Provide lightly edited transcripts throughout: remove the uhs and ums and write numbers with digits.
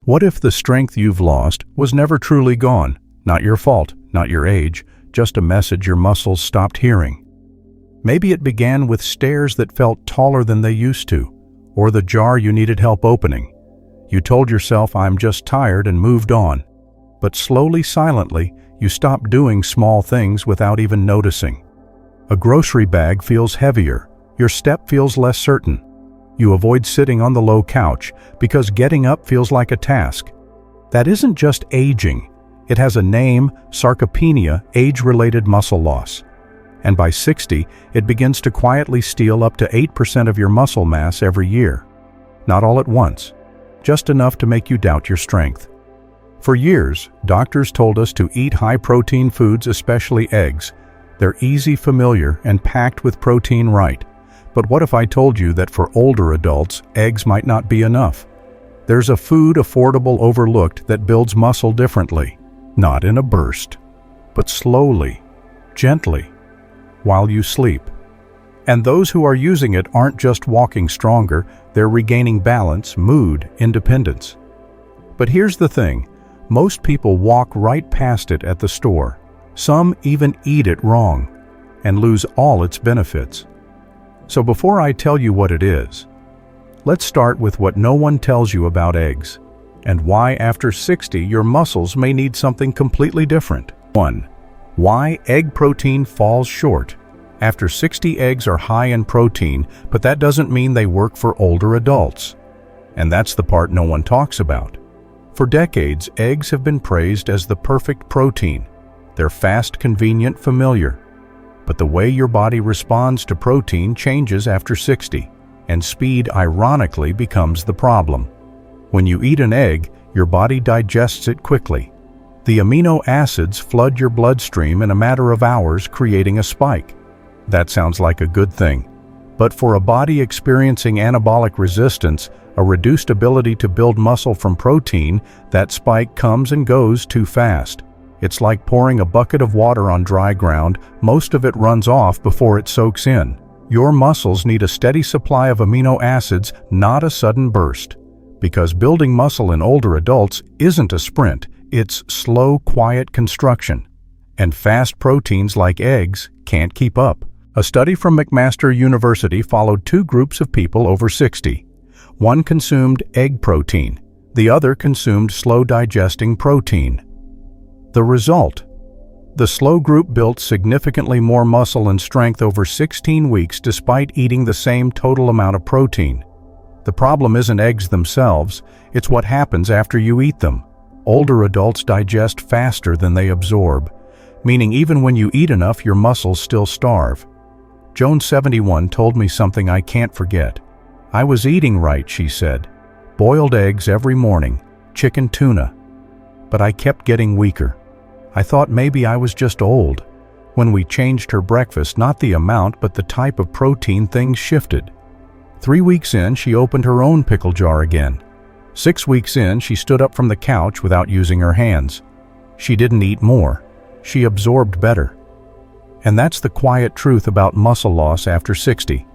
What if the strength you've lost was never truly gone? Not your fault, not your age, just a message your muscles stopped hearing. Maybe it began with stairs that felt taller than they used to, or the jar you needed help opening. You told yourself, "I'm just tired," and moved on. But slowly, silently, you stopped doing small things without even noticing. A grocery bag feels heavier. Your step feels less certain. You avoid sitting on the low couch because getting up feels like a task. That isn't just aging. It has a name: sarcopenia, age-related muscle loss. And by 60, it begins to quietly steal up to 8% of your muscle mass every year. Not all at once, just enough to make you doubt your strength. For years, doctors told us to eat high-protein foods, especially eggs. They're easy, familiar, and packed with protein, right? But what if I told you that for older adults, eggs might not be enough? There's a food affordable overlooked that builds muscle differently. Not in a burst, but slowly, gently, while you sleep. And those who are using it aren't just walking stronger, they're regaining balance, mood, independence. But here's the thing, most people walk right past it at the store. Some even eat it wrong and lose all its benefits. So before I tell you what it is, let's start with what no one tells you about eggs, and why after 60 your muscles may need something completely different. 1. Why egg protein falls short. After 60, eggs are high in protein, but that doesn't mean they work for older adults. And that's the part no one talks about. For decades, eggs have been praised as the perfect protein. They're fast, convenient, familiar. But the way your body responds to protein changes after 60, and speed ironically becomes the problem. When you eat an egg, your body digests it quickly. The amino acids flood your bloodstream in a matter of hours, creating a spike. That sounds like a good thing. But for a body experiencing anabolic resistance, a reduced ability to build muscle from protein, that spike comes and goes too fast. It's like pouring a bucket of water on dry ground. Most of it runs off before it soaks in. Your muscles need a steady supply of amino acids, not a sudden burst. Because building muscle in older adults isn't a sprint, it's slow, quiet construction. And fast proteins like eggs can't keep up. A study from McMaster University followed two groups of people over 60. One consumed egg protein. The other consumed slow-digesting protein. The result: the slow group built significantly more muscle and strength over 16 weeks despite eating the same total amount of protein. The problem isn't eggs themselves, it's what happens after you eat them. Older adults digest faster than they absorb, meaning even when you eat enough, your muscles still starve. Joan, 71, told me something I can't forget. "I was eating right," she said. "Boiled eggs every morning, chicken, tuna. But I kept getting weaker. I thought maybe I was just old." When we changed her breakfast, not the amount, but the type of protein, things shifted. 3 weeks in, she opened her own pickle jar again. 6 weeks in, she stood up from the couch without using her hands. She didn't eat more. She absorbed better. And that's the quiet truth about muscle loss after 60.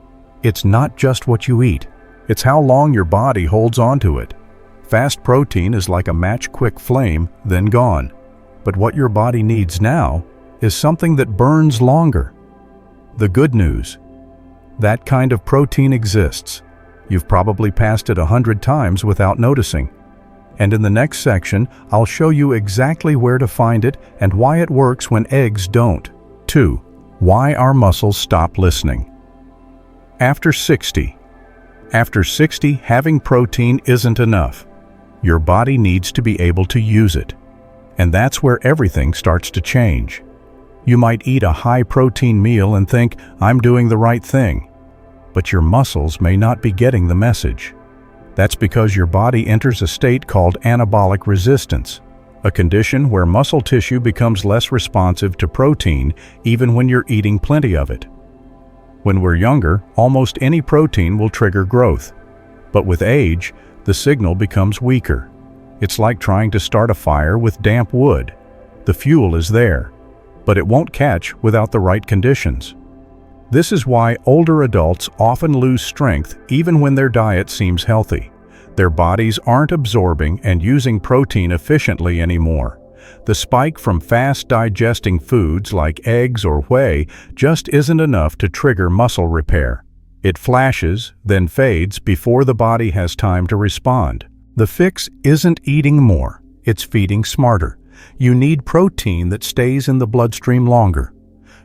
It's not just what you eat. It's how long your body holds on to it. Fast protein is like a match-quick flame, then gone. But what your body needs now is something that burns longer. The good news: that kind of protein exists. You've probably passed it 100 times without noticing. And in the next section, I'll show you exactly where to find it and why it works when eggs don't. 2. Why our muscles stop listening. After 60. After 60, having protein isn't enough. Your body needs to be able to use it. And that's where everything starts to change. You might eat a high-protein meal and think, "I'm doing the right thing." But your muscles may not be getting the message. That's because your body enters a state called anabolic resistance, a condition where muscle tissue becomes less responsive to protein even when you're eating plenty of it. When we're younger, almost any protein will trigger growth. But with age, the signal becomes weaker. It's like trying to start a fire with damp wood. The fuel is there, but it won't catch without the right conditions. This is why older adults often lose strength even when their diet seems healthy. Their bodies aren't absorbing and using protein efficiently anymore. The spike from fast-digesting foods like eggs or whey just isn't enough to trigger muscle repair. It flashes, then fades before the body has time to respond. The fix isn't eating more, it's feeding smarter. You need protein that stays in the bloodstream longer.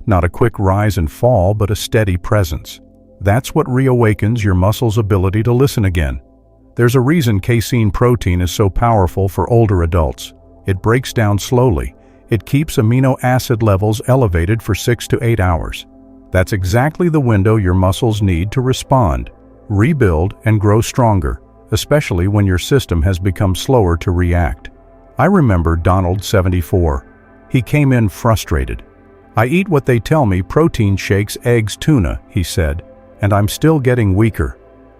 Not a quick rise and fall, but a steady presence. That's what reawakens your muscle's ability to listen again. There's a reason casein protein is so powerful for older adults. It breaks down slowly. It keeps amino acid levels elevated for 6 to 8 hours. That's exactly the window your muscles need to respond, rebuild, and grow stronger, especially when your system has become slower to react. I remember Donald, 74. He came in frustrated. "I eat what they tell me, protein shakes, eggs, tuna," he said, "and I'm still getting weaker."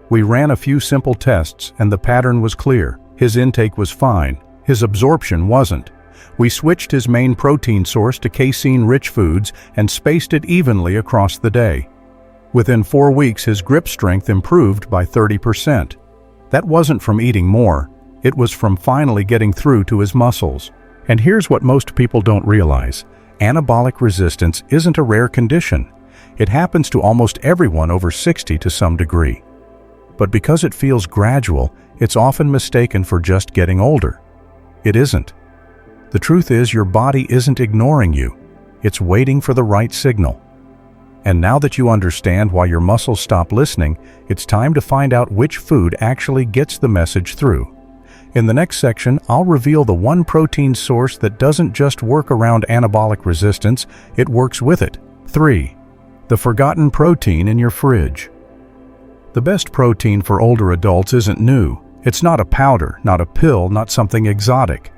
We ran a few simple tests and the pattern was clear. His intake was fine. His absorption wasn't. We switched his main protein source to casein-rich foods and spaced it evenly across the day. Within 4 weeks, his grip strength improved by 30%. That wasn't from eating more. It was from finally getting through to his muscles. And here's what most people don't realize. Anabolic resistance isn't a rare condition. It happens to almost everyone over 60 to some degree. But because it feels gradual, it's often mistaken for just getting older. It isn't. The truth is, your body isn't ignoring you. It's waiting for the right signal. And now that you understand why your muscles stop listening, it's time to find out which food actually gets the message through. In the next section, I'll reveal the one protein source that doesn't just work around anabolic resistance, it works with it. 3. The forgotten protein in your fridge. The best protein for older adults isn't new. It's not a powder, not a pill, not something exotic.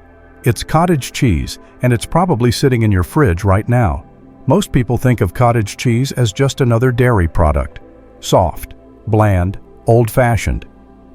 It's cottage cheese, and it's probably sitting in your fridge right now. Most people think of cottage cheese as just another dairy product. Soft, bland, old-fashioned.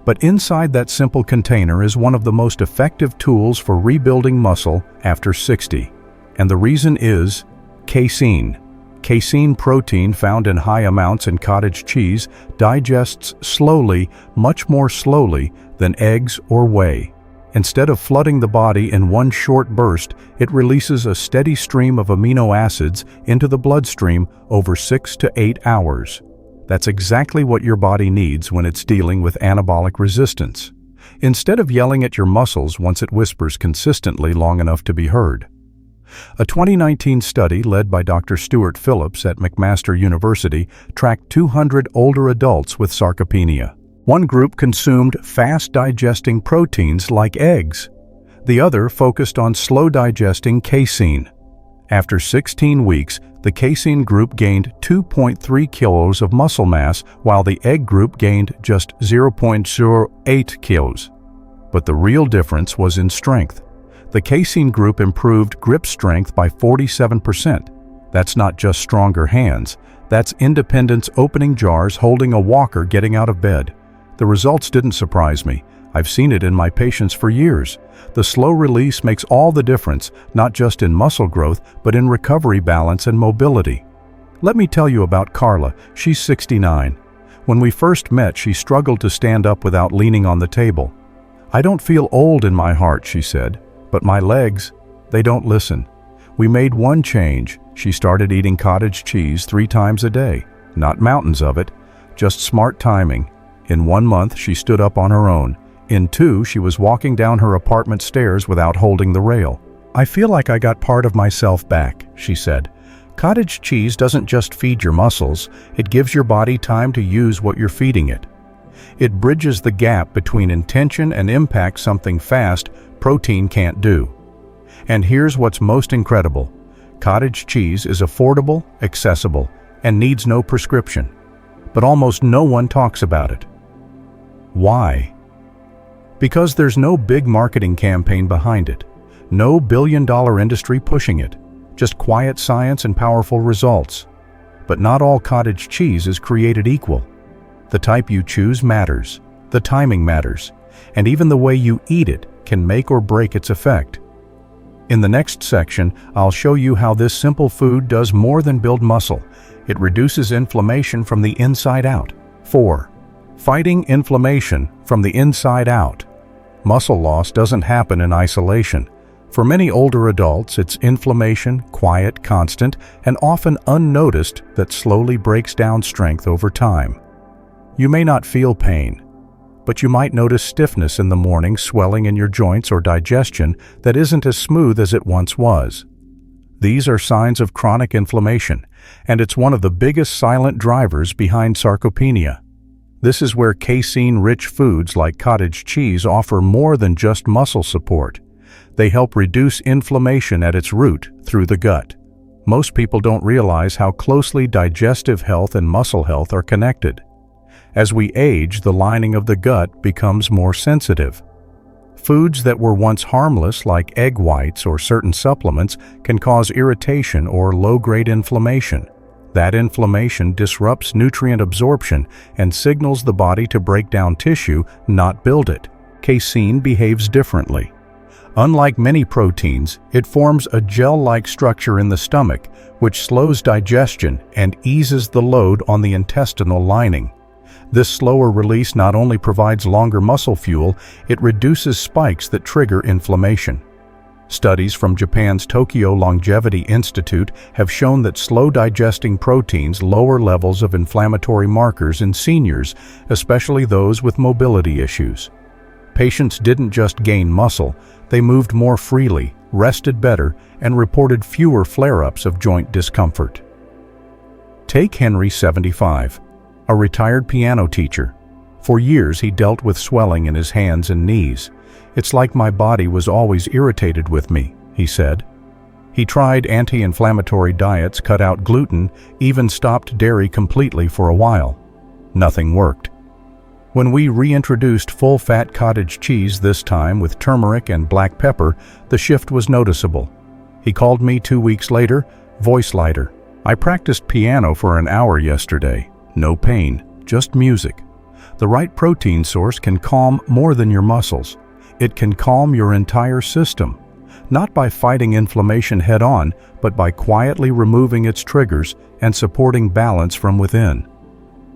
But inside that simple container is one of the most effective tools for rebuilding muscle after 60. And the reason is casein. Casein protein found in high amounts in cottage cheese digests slowly, much more slowly than eggs or whey. Instead of flooding the body in one short burst, it releases a steady stream of amino acids into the bloodstream over 6 to 8 hours. That's exactly what your body needs when it's dealing with anabolic resistance. Instead of yelling at your muscles once it whispers consistently long enough to be heard. A 2019 study led by Dr. Stuart Phillips at McMaster University tracked 200 older adults with sarcopenia. One group consumed fast-digesting proteins like eggs. The other focused on slow-digesting casein. After 16 weeks, the casein group gained 2.3 kilos of muscle mass, while the egg group gained just 0.08 kilos. But the real difference was in strength. The casein group improved grip strength by 47%. That's not just stronger hands. That's independence opening jars, holding a walker, getting out of bed. The results didn't surprise me. I've seen it in my patients for years. The slow release makes all the difference, not just in muscle growth, but in recovery balance and mobility. Let me tell you about Carla. She's 69. When we first met, she struggled to stand up without leaning on the table. "I don't feel old in my heart," she said, "but my legs, they don't listen." We made one change. She started eating cottage cheese 3 times a day. Not mountains of it, just smart timing. In 1 month, she stood up on her own. In 2, she was walking down her apartment stairs without holding the rail. "I feel like I got part of myself back," she said. Cottage cheese doesn't just feed your muscles, it gives your body time to use what you're feeding it. It bridges the gap between intention and impact, something fast protein can't do. And here's what's most incredible. Cottage cheese is affordable, accessible, and needs no prescription. But almost no one talks about it. Why? Because there's no big marketing campaign behind it. No billion-dollar industry pushing it. Just quiet science and powerful results. But not all cottage cheese is created equal. The type you choose matters. The timing matters. And even the way you eat it can make or break its effect. In the next section, I'll show you how this simple food does more than build muscle. It reduces inflammation from the inside out. 4. fighting inflammation from the inside out. Muscle loss doesn't happen in isolation. For many older adults, it's inflammation, quiet, constant, and often unnoticed, that slowly breaks down strength over time. You may not feel pain, but you might notice stiffness in the morning, swelling in your joints, or digestion that isn't as smooth as it once was. These are signs of chronic inflammation, and it's one of the biggest silent drivers behind sarcopenia. This is where casein-rich foods like cottage cheese offer more than just muscle support. They help reduce inflammation at its root through the gut. Most people don't realize how closely digestive health and muscle health are connected. As we age, the lining of the gut becomes more sensitive. Foods that were once harmless, like egg whites or certain supplements, can cause irritation or low-grade inflammation. That inflammation disrupts nutrient absorption and signals the body to break down tissue, not build it. Casein behaves differently. Unlike many proteins, it forms a gel-like structure in the stomach, which slows digestion and eases the load on the intestinal lining. This slower release not only provides longer muscle fuel, it reduces spikes that trigger inflammation. Studies from Japan's Tokyo Longevity Institute have shown that slow-digesting proteins lower levels of inflammatory markers in seniors, especially those with mobility issues. Patients didn't just gain muscle, they moved more freely, rested better, and reported fewer flare-ups of joint discomfort. Take Henry, 75, a retired piano teacher. For years he dealt with swelling in his hands and knees. "It's like my body was always irritated with me," he said. He tried anti-inflammatory diets, cut out gluten, even stopped dairy completely for a while. Nothing worked. When we reintroduced full-fat cottage cheese, this time with turmeric and black pepper, the shift was noticeable. He called me 2 weeks later, voice lighter. "I practiced piano for an hour yesterday. No pain, just music." The right protein source can calm more than your muscles. It can calm your entire system, not by fighting inflammation head-on, but by quietly removing its triggers and supporting balance from within.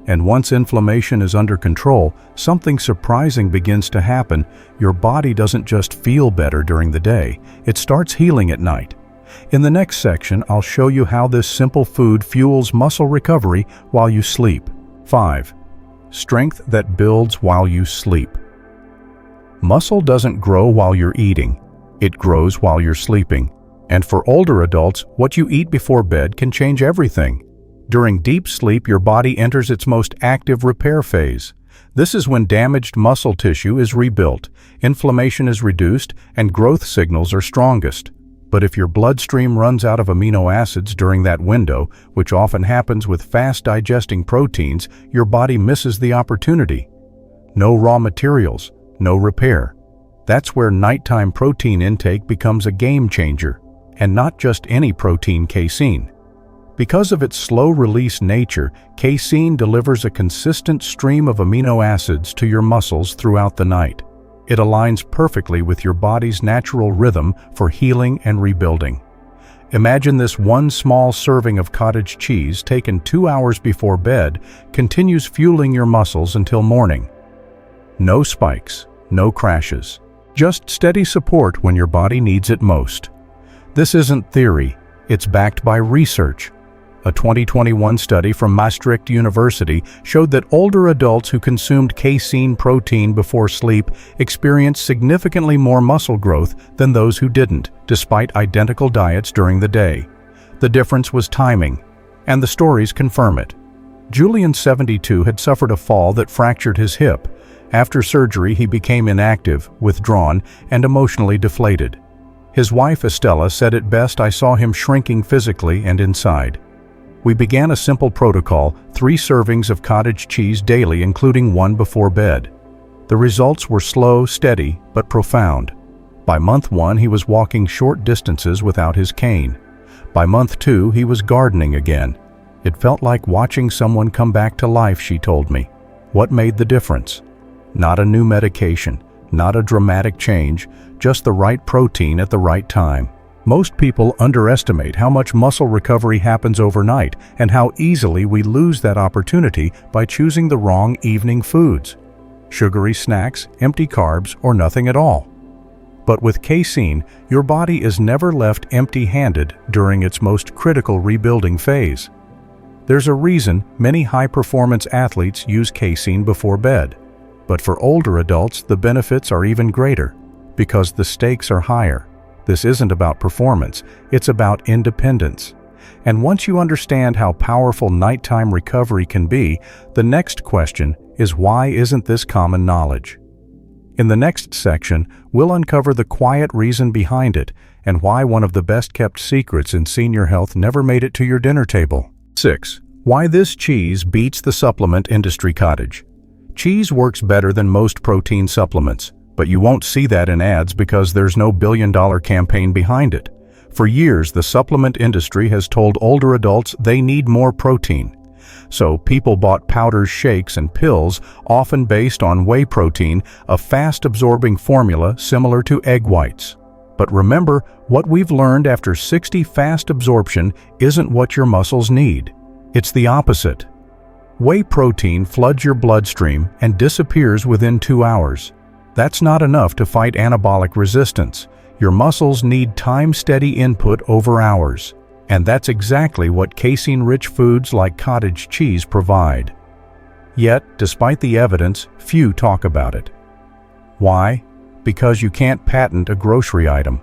And once inflammation is under control, something surprising begins to happen. Your body doesn't just feel better during the day, it starts healing at night. In the next section, I'll show you how this simple food fuels muscle recovery while you sleep. 5. Strength that builds while you sleep. Muscle doesn't grow while you're eating. It grows while you're sleeping. And for older adults, what you eat before bed can change everything. During deep sleep, your body enters its most active repair phase. This is when damaged muscle tissue is rebuilt, inflammation is reduced, and growth signals are strongest. But if your bloodstream runs out of amino acids during that window, which often happens with fast-digesting proteins, your body misses the opportunity. No raw materials, no repair. That's where nighttime protein intake becomes a game changer, and not just any protein, casein. Because of its slow-release nature, casein delivers a consistent stream of amino acids to your muscles throughout the night. It aligns perfectly with your body's natural rhythm for healing and rebuilding. Imagine this one small serving of cottage cheese taken 2 hours before bed continues fueling your muscles until morning. No spikes, no crashes, just steady support when your body needs it most. This isn't theory, it's backed by research. A 2021 study from Maastricht University showed that older adults who consumed casein protein before sleep experienced significantly more muscle growth than those who didn't, despite identical diets during the day. The difference was timing, and the stories confirm it. Julian, 72, had suffered a fall that fractured his hip. After surgery, he became inactive, withdrawn, and emotionally deflated. His wife, Estella, said it best, "I saw him shrinking physically and inside." We began a simple protocol, 3 servings of cottage cheese daily, including 1 before bed. The results were slow, steady, but profound. By month 1, he was walking short distances without his cane. By month 2, he was gardening again. "It felt like watching someone come back to life," she told me. What made the difference? Not a new medication, not a dramatic change, just the right protein at the right time. Most people underestimate how much muscle recovery happens overnight and how easily we lose that opportunity by choosing the wrong evening foods. Sugary snacks, empty carbs, or nothing at all. But with casein, your body is never left empty-handed during its most critical rebuilding phase. There's a reason many high-performance athletes use casein before bed. But for older adults, the benefits are even greater, because the stakes are higher. This isn't about performance, it's about independence. And once you understand how powerful nighttime recovery can be, the next question is, why isn't this common knowledge? In the next section, we'll uncover the quiet reason behind it and why one of the best-kept secrets in senior health never made it to your dinner table. 6. Why this cheese beats the supplement industry. Cottage. Cheese works better than most protein supplements, but you won't see that in ads because there's no billion-dollar campaign behind it. For years, the supplement industry has told older adults they need more protein. So people bought powders, shakes, and pills, often based on whey protein, a fast-absorbing formula similar to egg whites. But remember, what we've learned after 60 fast absorption isn't what your muscles need. It's the opposite. Whey protein floods your bloodstream and disappears within 2 hours. That's not enough to fight anabolic resistance. Your muscles need time-steady input over hours. And that's exactly what casein-rich foods like cottage cheese provide. Yet, despite the evidence, few talk about it. Why? Because you can't patent a grocery item.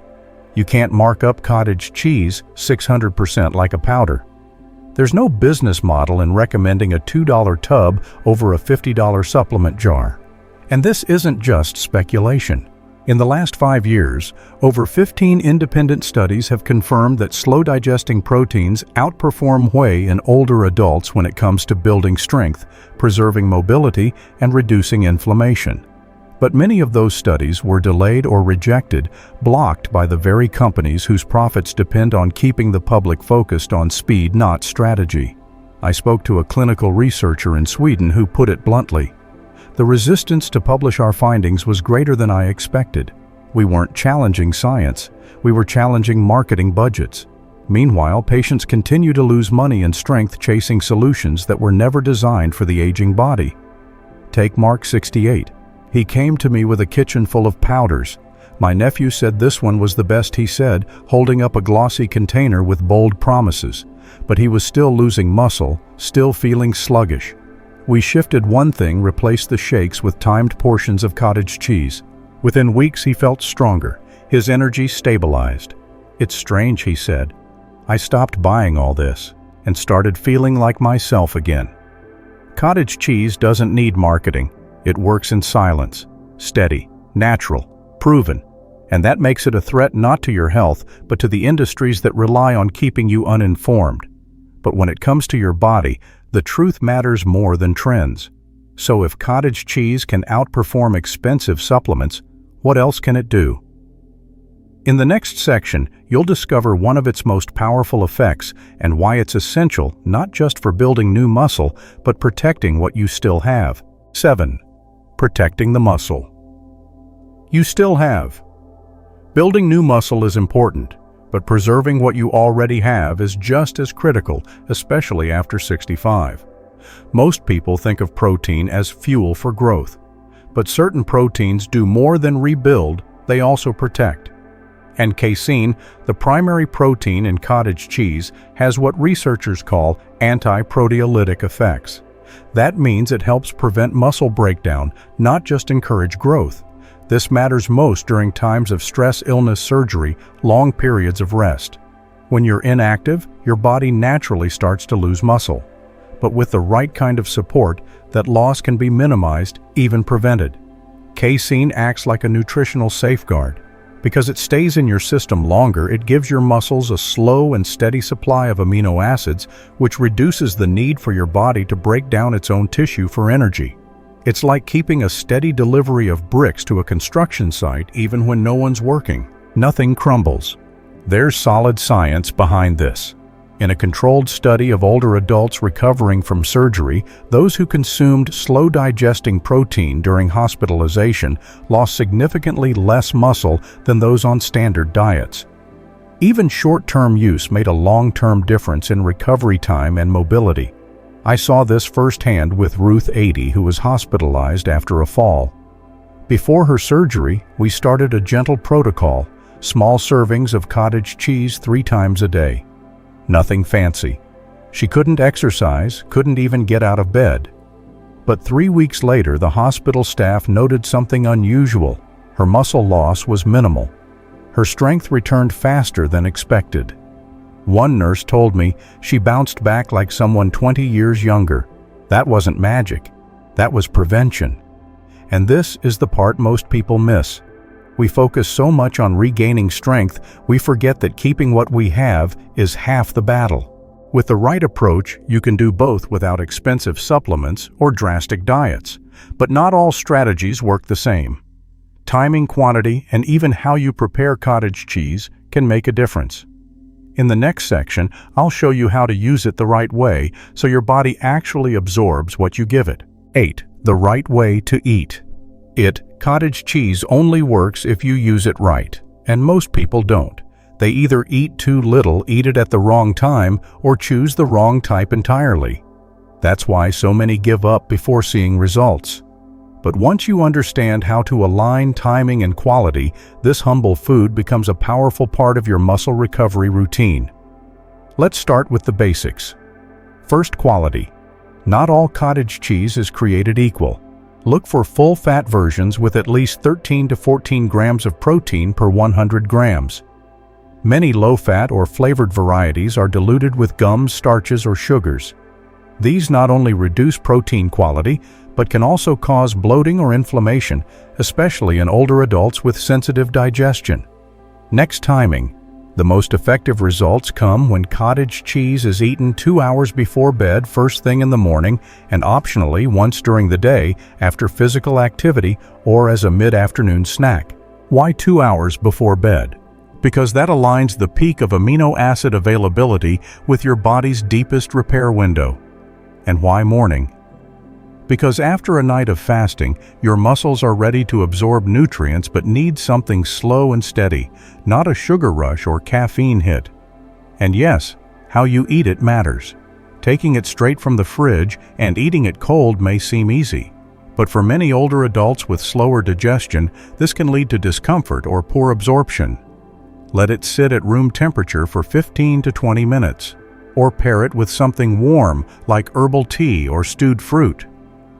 You can't mark up cottage cheese 600% like a powder. There's no business model in recommending a $2 tub over a $50 supplement jar. And this isn't just speculation. In the last 5 years, over 15 independent studies have confirmed that slow-digesting proteins outperform whey in older adults when it comes to building strength, preserving mobility, and reducing inflammation. But many of those studies were delayed or rejected, blocked by the very companies whose profits depend on keeping the public focused on speed, not strategy. I spoke to a clinical researcher in Sweden who put it bluntly: the resistance to publish our findings was greater than I expected. We weren't challenging science, we were challenging marketing budgets. Meanwhile, patients continue to lose money and strength chasing solutions that were never designed for the aging body. Take Mark, 68. He came to me with a kitchen full of powders. My nephew said this one was the best, he said, holding up a glossy container with bold promises. But he was still losing muscle, still feeling sluggish. We shifted one thing, replaced the shakes with timed portions of cottage cheese. Within weeks, he felt stronger. His energy stabilized. It's strange, he said. I stopped buying all this and started feeling like myself again. Cottage cheese doesn't need marketing. It works in silence, steady, natural, proven. And that makes it a threat not to your health, but to the industries that rely on keeping you uninformed. But when it comes to your body, the truth matters more than trends. So if cottage cheese can outperform expensive supplements, what else can it do? In the next section, you'll discover one of its most powerful effects and why it's essential not just for building new muscle, but protecting what you still have. 7. Protecting the muscle you still have. Building new muscle is important, but preserving what you already have is just as critical, especially after 65. Most people think of protein as fuel for growth, but certain proteins do more than rebuild, they also protect. And casein, the primary protein in cottage cheese, has what researchers call anti-proteolytic effects. That means it helps prevent muscle breakdown, not just encourage growth. This matters most during times of stress, illness, surgery, long periods of rest. When you're inactive, your body naturally starts to lose muscle. But with the right kind of support, that loss can be minimized, even prevented. Casein acts like a nutritional safeguard. Because it stays in your system longer, it gives your muscles a slow and steady supply of amino acids, which reduces the need for your body to break down its own tissue for energy. It's like keeping a steady delivery of bricks to a construction site even when no one's working. Nothing crumbles. There's solid science behind this. In a controlled study of older adults recovering from surgery, those who consumed slow-digesting protein during hospitalization lost significantly less muscle than those on standard diets. Even short-term use made a long-term difference in recovery time and mobility. I saw this firsthand with Ruth, 80, who was hospitalized after a fall. Before her surgery, we started a gentle protocol, small servings of cottage cheese 3 times a day. Nothing fancy. She couldn't exercise, couldn't even get out of bed. But 3 weeks later, the hospital staff noted something unusual. Her muscle loss was minimal. Her strength returned faster than expected. One nurse told me she bounced back like someone 20 years younger. That wasn't magic. That was prevention. And this is the part most people miss. We focus so much on regaining strength, we forget that keeping what we have is half the battle. With the right approach, you can do both without expensive supplements or drastic diets. But not all strategies work the same. Timing, quantity, and even how you prepare cottage cheese can make a difference. In the next section, I'll show you how to use it the right way so your body actually absorbs what you give it. 8. The right way to eat. Cottage cheese only works if you use it right, and most people don't. They either eat too little, eat it at the wrong time, or choose the wrong type entirely. That's why so many give up before seeing results. But once you understand how to align timing and quality, this humble food becomes a powerful part of your muscle recovery routine. Let's start with the basics. First, quality. Not all cottage cheese is created equal. Look for full-fat versions with at least 13 to 14 grams of protein per 100 grams. Many low-fat or flavored varieties are diluted with gums, starches, or sugars. These not only reduce protein quality, but can also cause bloating or inflammation, especially in older adults with sensitive digestion. Next, timing. The most effective results come when cottage cheese is eaten 2 hours before bed first thing in the morning and optionally once during the day after physical activity or as a mid-afternoon snack. Why 2 hours before bed? Because that aligns the peak of amino acid availability with your body's deepest repair window. And why morning? Because after a night of fasting, your muscles are ready to absorb nutrients but need something slow and steady, not a sugar rush or caffeine hit. And yes, how you eat it matters. Taking it straight from the fridge and eating it cold may seem easy. But for many older adults with slower digestion, this can lead to discomfort or poor absorption. Let it sit at room temperature for 15 to 20 minutes. Or pair it with something warm like herbal tea or stewed fruit.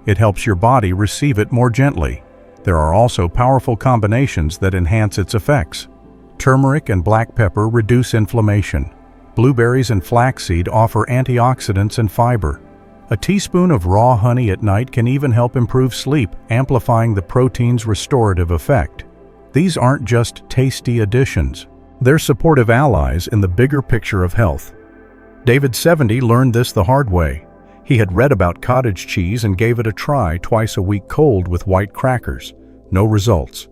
It helps your body receive it more gently. There are also powerful combinations that enhance its effects. Turmeric and black pepper reduce inflammation. Blueberries and flaxseed offer antioxidants and fiber. A teaspoon of raw honey at night can even help improve sleep, amplifying the protein's restorative effect. These aren't just tasty additions. They're supportive allies in the bigger picture of health. David, 70, learned this the hard way. He had read about cottage cheese and gave it a try twice a week cold with white crackers. No results.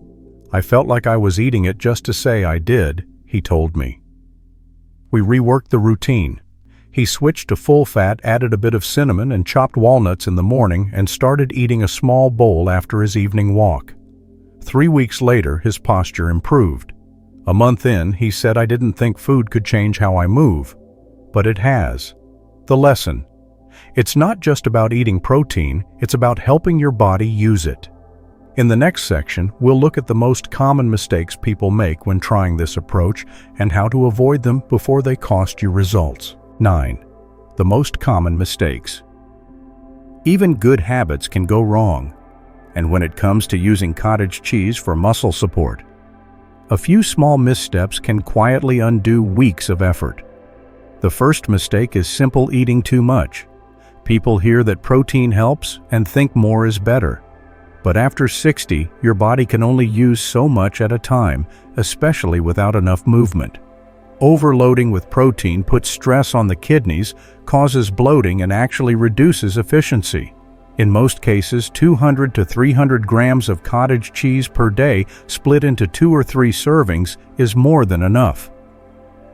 I felt like I was eating it just to say I did, he told me. We reworked the routine. He switched to full fat, added a bit of cinnamon and chopped walnuts in the morning, and started eating a small bowl after his evening walk. 3 weeks later, his posture improved. A month in, he said, "I didn't think food could change how I move." But it has. The lesson. It's not just about eating protein, it's about helping your body use it. In the next section, we'll look at the most common mistakes people make when trying this approach and how to avoid them before they cost you results. 9. The most common mistakes. Even good habits can go wrong. And when it comes to using cottage cheese for muscle support, a few small missteps can quietly undo weeks of effort. The first mistake is simple eating too much. People hear that protein helps and think more is better. But after 60, your body can only use so much at a time, especially without enough movement. Overloading with protein puts stress on the kidneys, causes bloating, and actually reduces efficiency. In most cases, 200 to 300 grams of cottage cheese per day split into 2 or 3 servings is more than enough.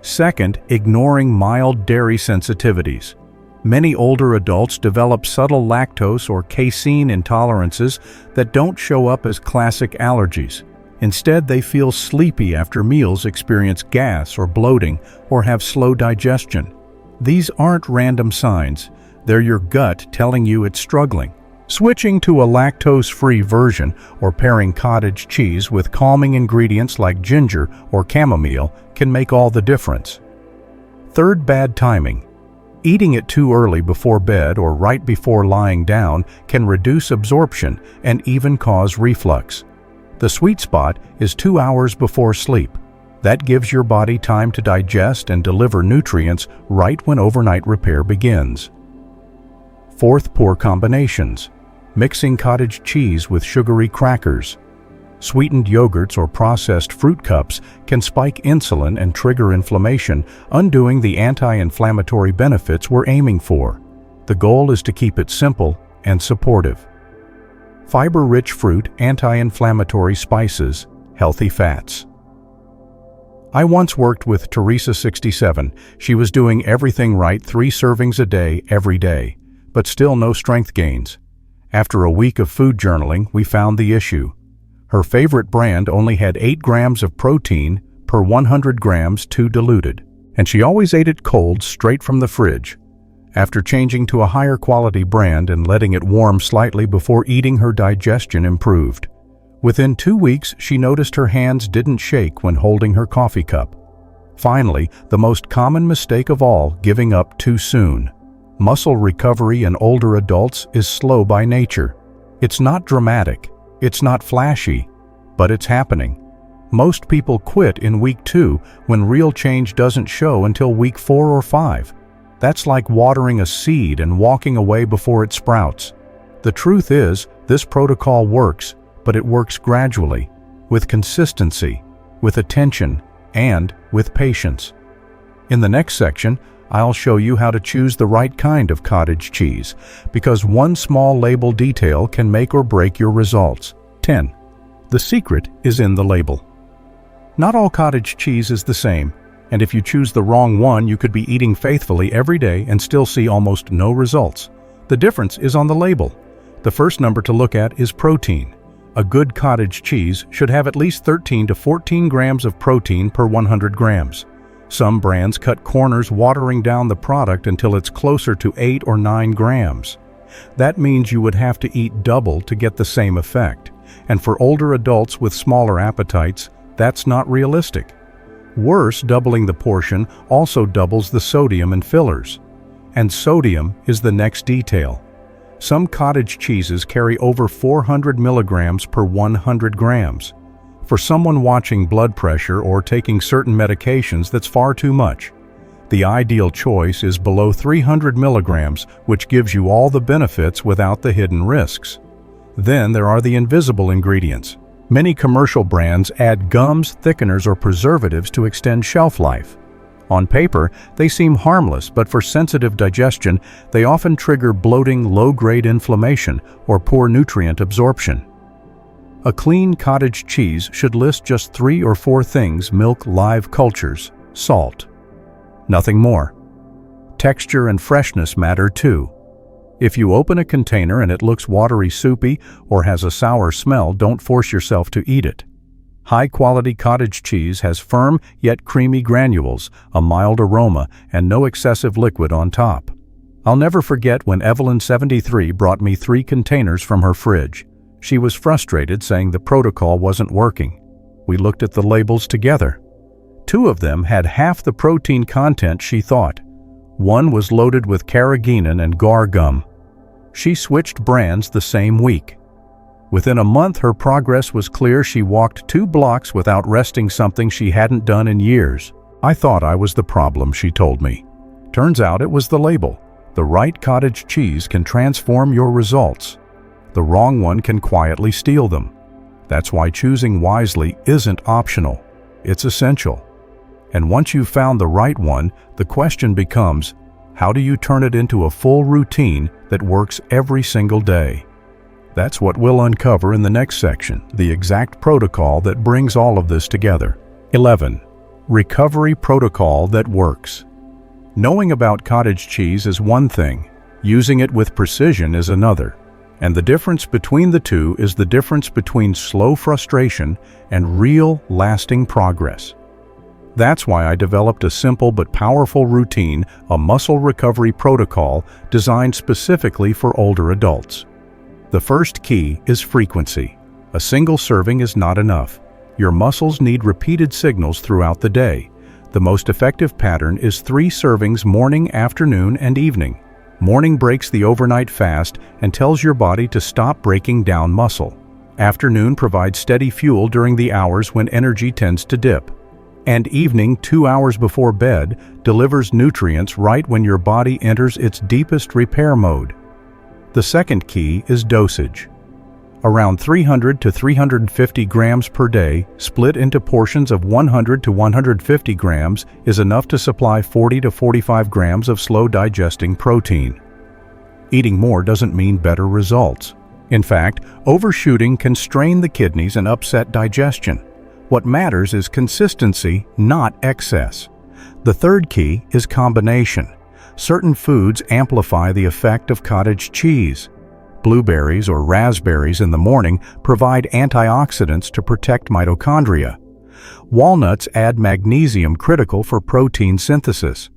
Second, ignoring mild dairy sensitivities. Many older adults develop subtle lactose or casein intolerances that don't show up as classic allergies. Instead, they feel sleepy after meals, experience gas or bloating, or have slow digestion. These aren't random signs. They're your gut telling you it's struggling. Switching to a lactose-free version or pairing cottage cheese with calming ingredients like ginger or chamomile can make all the difference. Third, bad timing. Eating it too early before bed or right before lying down can reduce absorption and even cause reflux. The sweet spot is 2 hours before sleep. That gives your body time to digest and deliver nutrients right when overnight repair begins. Fourth, poor combinations. Mixing cottage cheese with sugary crackers. Sweetened yogurts or processed fruit cups can spike insulin and trigger inflammation, undoing the anti-inflammatory benefits we're aiming for. The goal is to keep it simple and supportive. Fiber-rich fruit, anti-inflammatory spices, healthy fats. I once worked with Teresa, 67. She was doing everything right, 3 servings a day, every day, but still no strength gains. After a week of food journaling, we found the issue. Her favorite brand only had 8 grams of protein per 100 grams too diluted, and she always ate it cold, straight from the fridge. After changing to a higher quality brand and letting it warm slightly before eating, her digestion improved. Within 2 weeks, she noticed her hands didn't shake when holding her coffee cup. Finally, the most common mistake of all, giving up too soon. Muscle recovery in older adults is slow by nature. It's not dramatic, it's not flashy, but it's happening. Most people quit in week 2 when real change doesn't show until week 4 or 5. That's like watering a seed and walking away before it sprouts. The truth is, this protocol works, but it works gradually, with consistency, with attention, and with patience. In the next section, I'll show you how to choose the right kind of cottage cheese, because one small label detail can make or break your results. 10. The secret is in the label. Not all cottage cheese is the same, and if you choose the wrong one, you could be eating faithfully every day and still see almost no results. The difference is on the label. The first number to look at is protein. A good cottage cheese should have at least 13 to 14 grams of protein per 100 grams. Some brands cut corners, watering down the product until it's closer to 8 or 9 grams. That means you would have to eat double to get the same effect. And for older adults with smaller appetites, that's not realistic. Worse, doubling the portion also doubles the sodium in fillers. And sodium is the next detail. Some cottage cheeses carry over 400 milligrams per 100 grams. For someone watching blood pressure or taking certain medications, that's far too much. The ideal choice is below 300 milligrams, which gives you all the benefits without the hidden risks. Then there are the invisible ingredients. Many commercial brands add gums, thickeners, or preservatives to extend shelf life. On paper, they seem harmless, but for sensitive digestion, they often trigger bloating, low-grade inflammation, or poor nutrient absorption. A clean cottage cheese should list just 3 or 4 things: milk, live cultures, salt. Nothing more. Texture and freshness matter too. If you open a container and it looks watery, soupy, or has a sour smell, don't force yourself to eat it. High-quality cottage cheese has firm yet creamy granules, a mild aroma, and no excessive liquid on top. I'll never forget when Evelyn, 73, brought me 3 containers from her fridge. She was frustrated, saying the protocol wasn't working. We looked at the labels together. 2 of them had half the protein content she thought. One was loaded with carrageenan and guar gum. She switched brands the same week. Within a month, her progress was clear. She walked 2 blocks without resting, something she hadn't done in years. I thought I was the problem, she told me. Turns out it was the label. The right cottage cheese can transform your results. The wrong one can quietly steal them. That's why choosing wisely isn't optional. It's essential. And once you've found the right one, the question becomes, how do you turn it into a full routine that works every single day? That's what we'll uncover in the next section, the exact protocol that brings all of this together. 11. Recovery protocol that works. Knowing about cottage cheese is one thing. Using it with precision is another. And the difference between the two is the difference between slow frustration and real, lasting progress. That's why I developed a simple but powerful routine, a muscle recovery protocol designed specifically for older adults. The first key is frequency. A single serving is not enough. Your muscles need repeated signals throughout the day. The most effective pattern is 3 servings morning, afternoon, and evening. Morning breaks the overnight fast and tells your body to stop breaking down muscle. Afternoon provides steady fuel during the hours when energy tends to dip. And evening, 2 hours before bed, delivers nutrients right when your body enters its deepest repair mode. The second key is dosage. Around 300 to 350 grams per day, split into portions of 100 to 150 grams, is enough to supply 40 to 45 grams of slow-digesting protein. Eating more doesn't mean better results. In fact, overshooting can strain the kidneys and upset digestion. What matters is consistency, not excess. The third key is combination. Certain foods amplify the effect of cottage cheese. Blueberries or raspberries in the morning provide antioxidants to protect mitochondria. Walnuts add magnesium critical for protein synthesis.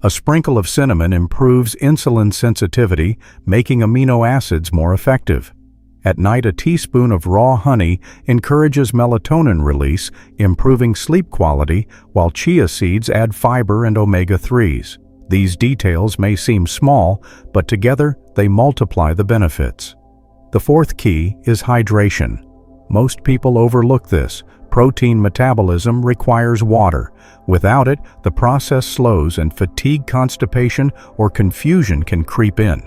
A sprinkle of cinnamon improves insulin sensitivity, making amino acids more effective. At night, a teaspoon of raw honey encourages melatonin release, improving sleep quality, while chia seeds add fiber and omega-3s. These details may seem small, but together they multiply the benefits. The fourth key is hydration. Most people overlook this. Protein metabolism requires water. Without it, the process slows and fatigue, constipation, or confusion can creep in.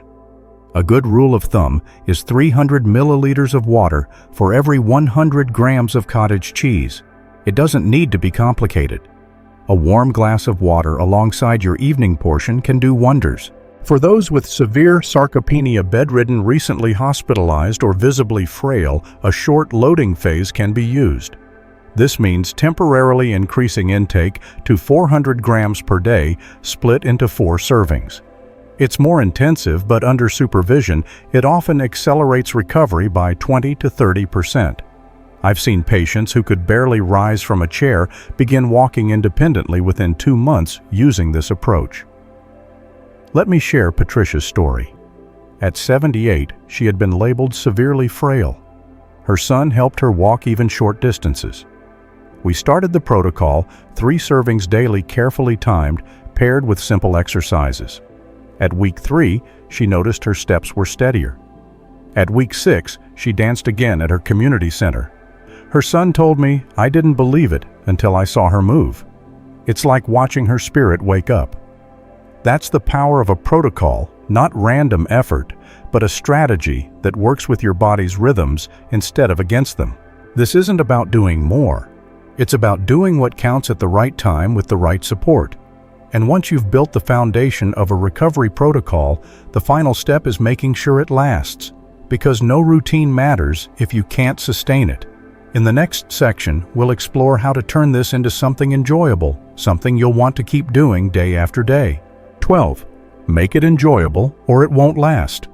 A good rule of thumb is 300 milliliters of water for every 100 grams of cottage cheese. It doesn't need to be complicated. A warm glass of water alongside your evening portion can do wonders. For those with severe sarcopenia, bedridden, recently hospitalized, or visibly frail, a short loading phase can be used. This means temporarily increasing intake to 400 grams per day, split into 4 servings. It's more intensive, but under supervision, it often accelerates recovery by 20 to 30%. I've seen patients who could barely rise from a chair begin walking independently within 2 months using this approach. Let me share Patricia's story. At 78, she had been labeled severely frail. Her son helped her walk even short distances. We started the protocol, 3 servings daily, carefully timed, paired with simple exercises. At week 3, she noticed her steps were steadier. At week 6, she danced again at her community center. Her son told me, "I didn't believe it until I saw her move." It's like watching her spirit wake up. That's the power of a protocol, not random effort, but a strategy that works with your body's rhythms instead of against them. This isn't about doing more. It's about doing what counts at the right time with the right support. And once you've built the foundation of a recovery protocol, the final step is making sure it lasts, because no routine matters if you can't sustain it. In the next section, we'll explore how to turn this into something enjoyable, something you'll want to keep doing day after day. 12. Make it enjoyable or it won't last.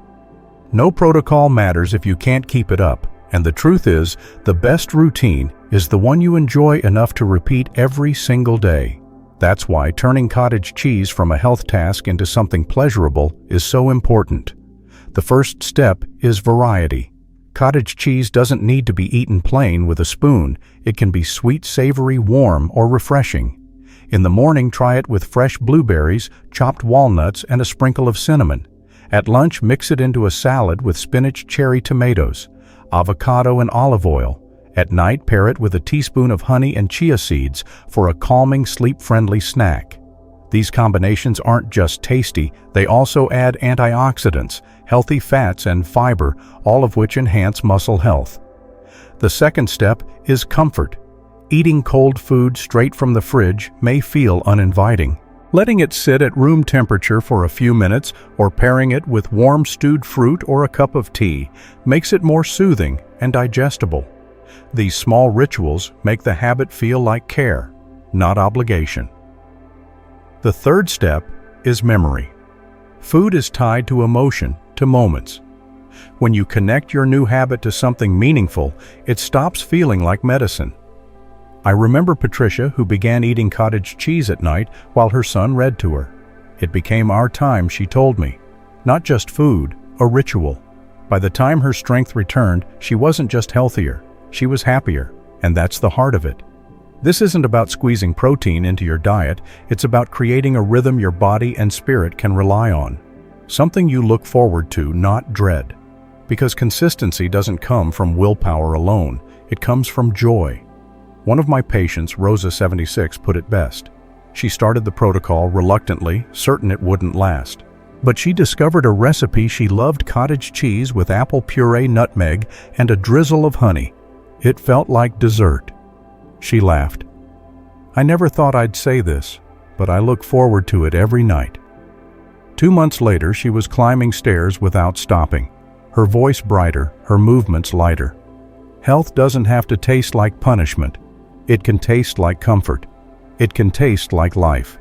No protocol matters if you can't keep it up, and the truth is, the best routine is the one you enjoy enough to repeat every single day. That's why turning cottage cheese from a health task into something pleasurable is so important. The first step is variety. Cottage cheese doesn't need to be eaten plain with a spoon. It can be sweet, savory, warm, or refreshing. In the morning, try it with fresh blueberries, chopped walnuts, and a sprinkle of cinnamon. At lunch, mix it into a salad with spinach, cherry tomatoes, avocado, and olive oil. At night, pair it with a teaspoon of honey and chia seeds for a calming, sleep-friendly snack. These combinations aren't just tasty, they also add antioxidants, healthy fats, and fiber, all of which enhance muscle health. The second step is comfort. Eating cold food straight from the fridge may feel uninviting. Letting it sit at room temperature for a few minutes or pairing it with warm stewed fruit or a cup of tea makes it more soothing and digestible. These small rituals make the habit feel like care, not obligation. The third step is memory. Food is tied to emotion, to moments. When you connect your new habit to something meaningful, it stops feeling like medicine. I remember Patricia, who began eating cottage cheese at night while her son read to her. It became our time, she told me. Not just food, a ritual. By the time her strength returned, she wasn't just healthier, she was happier, and that's the heart of it. This isn't about squeezing protein into your diet, it's about creating a rhythm your body and spirit can rely on. Something you look forward to, not dread. Because consistency doesn't come from willpower alone, it comes from joy. One of my patients, Rosa 76, put it best. She started the protocol reluctantly, certain it wouldn't last. But she discovered a recipe she loved: cottage cheese with apple puree, nutmeg, and a drizzle of honey. It felt like dessert. She laughed. I never thought I'd say this, but I look forward to it every night. 2 months later, she was climbing stairs without stopping. Her voice brighter, her movements lighter. Health doesn't have to taste like punishment. It can taste like comfort. It can taste like life.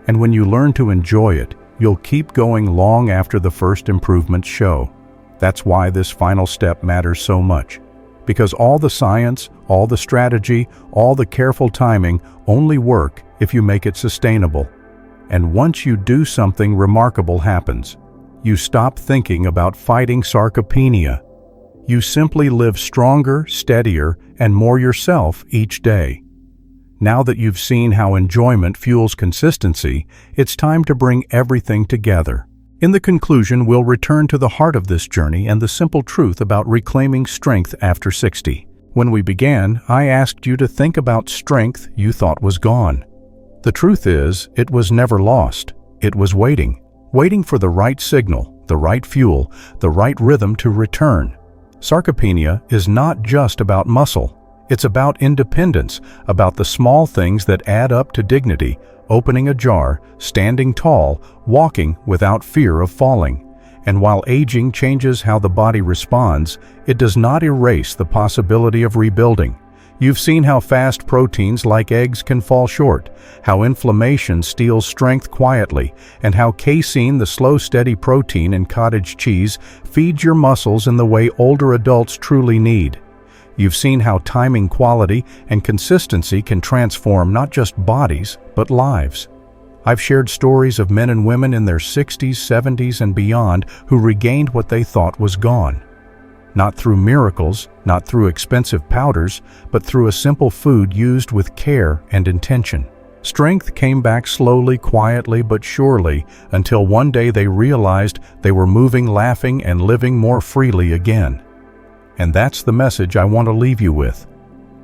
And when you learn to enjoy it, you'll keep going long after the first improvements show. That's why this final step matters so much. Because all the science, all the strategy, all the careful timing only work if you make it sustainable. And once you do, something remarkable happens. You stop thinking about fighting sarcopenia. You simply live stronger, steadier, and more yourself each day. Now that you've seen how enjoyment fuels consistency, it's time to bring everything together. In the conclusion, we'll return to the heart of this journey and the simple truth about reclaiming strength after 60. When we began, I asked you to think about strength you thought was gone. The truth is, it was never lost. It was waiting for the right signal, the right fuel, the right rhythm to return. Sarcopenia is not just about muscle. It's about independence, about the small things that add up to dignity: opening a jar, standing tall, walking without fear of falling. And while aging changes how the body responds, it does not erase the possibility of rebuilding. You've seen how fast proteins like eggs can fall short, how inflammation steals strength quietly, and how casein, the slow, steady protein in cottage cheese, feeds your muscles in the way older adults truly need. You've seen how timing, quality, and consistency can transform not just bodies, but lives. I've shared stories of men and women in their 60s, 70s, and beyond who regained what they thought was gone. Not through miracles, not through expensive powders, but through a simple food used with care and intention. Strength came back slowly, quietly, but surely, until one day they realized they were moving, laughing, and living more freely again. And that's the message I want to leave you with.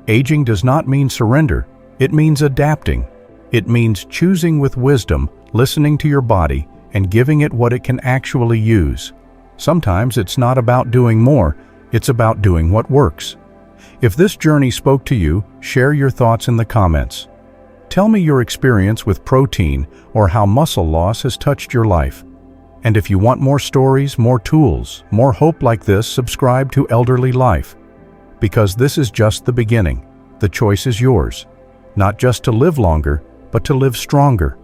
Aging does not mean surrender. It means adapting. It means choosing with wisdom, listening to your body, and giving it what it can actually use. Sometimes it's not about doing more, it's about doing what works. If this journey spoke to you, share your thoughts in the comments. Tell me your experience with protein or how muscle loss has touched your life. And if you want more stories, more tools, more hope like this, subscribe to Elderly Life. Because this is just the beginning. The choice is yours. Not just to live longer, but to live stronger.